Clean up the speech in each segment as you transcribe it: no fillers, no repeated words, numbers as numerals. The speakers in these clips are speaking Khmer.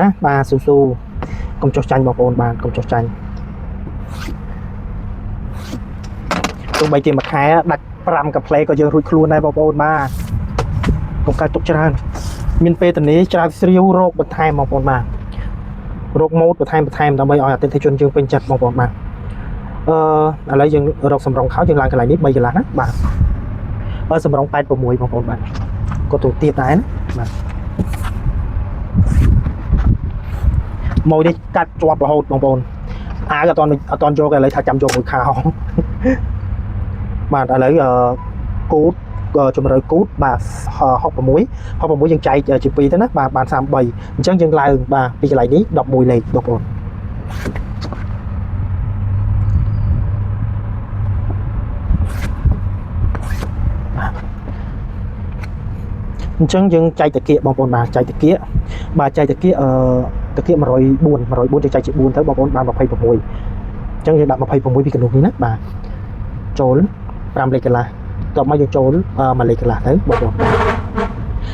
ណាបាទស៊ូស៊ូកុំចុះចាញ់បងប្អូនបាទកុំចុះចាញ់ទោះបីជាមួយខែដាច់5កាផ្លេក៏យើងរួចខ្លួនដែរបងប្អូនបាទកុំកើតទុកច្រើនមានពេលតនីច្រាវស្រាវរោគបន្ថែមបងប្អូនបាទរោគម៉ូតបន្ថែមដើម្បីឲ្យអតិថិជនយើងពេញចិត្តបងប្អូនបាទឥឡូវយើងរកសម្រងខោយើងឡើងកន្លែងនេះ3កន្លះណាបាទសម្រង86បងប្អូនបាទក៏ទូទៀតដែរណាបាទម៉ូនេះកាត់ជាប់រហូតបងប្អូនអាអត់តន់យកឥឡូវថាចាំយកមួយខោបាទឥឡូវគូតជំរឿគូតបាទ66យើងចែកជា2ទៅណាបាទបាន33អញ្ចឹងយើងឡើងបាទពីកន្លែងនេះ11លេខបងប្អូនអញ្ចឹងយើងចែកតាគៀកបងប្អូនបាទចែកតាគៀកបាទចែកតាគៀកតាគៀក104យើងចែកជា4ទៅបងប្អូនបាន26អញ្ចឹងយើងដាក់26ពីកណ្ដូសនេះណាបាទចូល5លេខកន្លះតមកយើងចូល1លេខកន្លះទៅបងប្អូន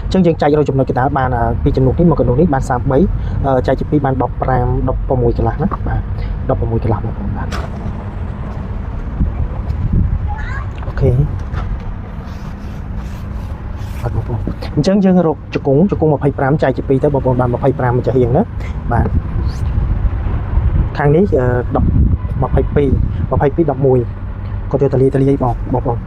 អញ្ចឹងយើងចែករកចំណុចកណ្ដាលបានពីចំណុចនេះមកកណ្ដូសនេះបាន33ចែកជា2បាន16កន្លះណាបាទ16កន្លះបងប្អូនបាទអូខេបងប្អូនអញ្ចឹងយើងរកជង្គង់25ចែកជា2ទៅបងប្អូនបាន25មកចាស់រៀងណាបាទខាងនេះ22 11ក៏យកតលាយបងប្អូន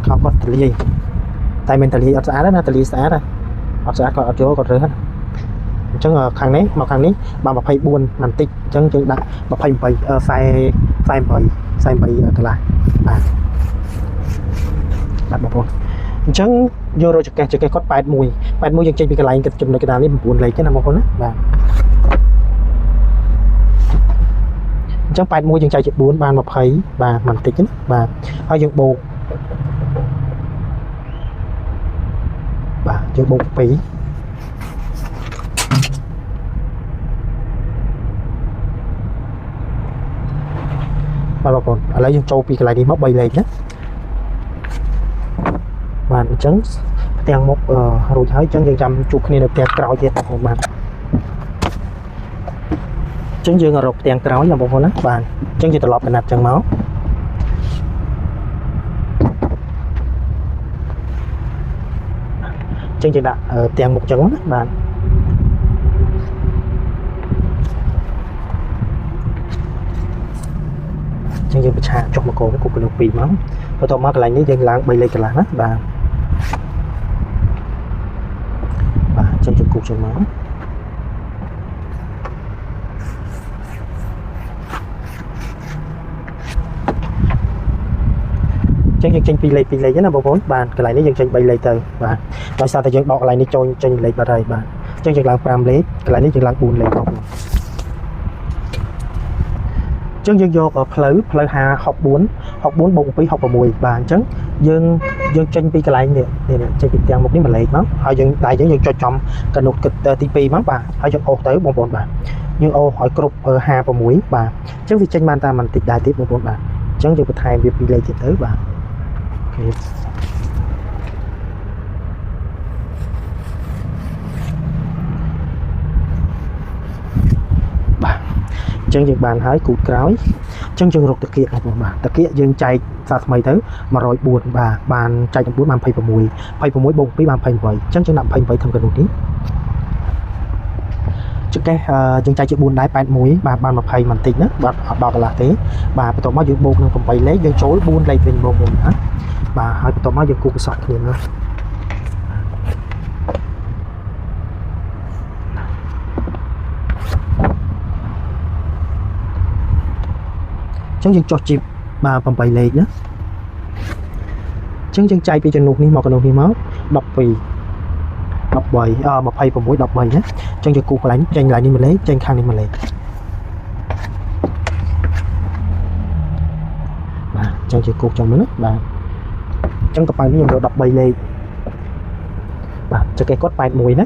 ខោគាត់តលាយតែមិនតលាយអត់ស្អាតទេណាតលាយស្អាតណាអត់ស្អាតគាត់អត់យកគាត់រើសណាអញ្ចឹងខាងនេះមកខាងនេះបាន24បន្តិចអញ្ចឹងយើងដាក់28 48កន្លះបាទបងប្អូនអញ្ចឹងយករកចកេះគាត់81យើងចេញពីកន្លែងចំណុចកណ្ដាលនេះ9លេខទេណាបងប្អូនណាបាទអញ្ចឹង81យើងចែកជា4បាន20បាទបន្តិចណាបាទហើយយើងបូកបាទយើងបូក2បាទបងប្អូនឥឡូវយើងចូលពីកន្លែងនេះមក3លេខណាបាទអញ្ចឹងផ្ទាំងមុខរួចហើយអញ្ចឹងយើងចាំជួបគ្នានៅផ្ទាំងក្រោយទៀតបងប្អូនបាទអញ្ចឹងយើងរកផ្ទាំងក្រោយណាបងប្អូនណាបាទអញ្ចឹងយើងត្រឡប់កណាត់អញ្ចឹងមកអញ្ចឹងយើងដាក់ផ្ទាំងមុខអញ្ចឹងណាបាទអញ្ចឹងយើងបញ្ឆាចុះមកកូនគូកន្លង2មកបន្ទាប់មកកន្លែងនេះយើងឡើង3លេខកន្លះណាបាទអញ្ចឹងយើងគូចឹងមកអញ្ចឹងយើងចេញ2លេខណាបងប្អូនបាទកន្លែងនេះយើងចេញ3លេខទៅបាទដោយសារតែយើងដកកន្លែងនេះចូលចេញលេខបាត់ហើយបាទអញ្ចឹងយើងឡើង5លេខកន្លែងនេះយើងឡើង4លេខបងប្អូនអញ្ចឹងយើងយកផ្លូវ64បូក2 66បាទអញ្ចឹងយើងចេញពីកន្លែងនេះចេញពីទាំងមុខនេះ1លេខមកហើយយើងចុចចំកណ្ដូសគិតទី2មកបាទហើយយើងអូសទៅបងប្អូនបាទយើងអូសឲ្យគ្រប់56បាទអញ្ចឹងវាចេញបានតាមបន្តិចដែរទៀតបងប្អូនបាទអញ្ចឹងយើងបន្ថែមវា2លេខទៀតទៅបាទអូខេបាទអញ្ចឹងយើងបានហើយគូតក្រោយអញ្ចឹងយើងរកតាគៀកបងប្អូនបាទតាគៀកយើងចែកសាថ្មីទៅ104បាទបានចែក9បាន26បូក2បាន28អញ្ចឹងយើងដាក់28ធ្វើកណ្ដូសនេះចកេះយើងចែកជា4ដែរ81បាទបាន20បន្តិចណាបាទអត់ដល់កន្លះទេបាទបន្ទាប់មកយើងបូកនឹង8លេខយើងចូល4លេខវិញបងប្អូនណាបាទហើយបន្ទាប់មកយើងគូកសក់គ្នាណាអញ្ចឹងយើងចុះជីបបាទ8លេខណាអញ្ចឹងយើងចែកពីចំណុចនេះមកកណ្ដូសនេះមក12 13 26 13ណាអញ្ចឹងយើងគូកន្លែងចេញកន្លែងនេះ1លេខចេញខាងនេះ1លេខបាទអញ្ចឹងយើងគូចឹងមើលណាបាទអញ្ចឹងកប៉ៅនេះយើងយក13លេខបាទចកេះគាត់81ណា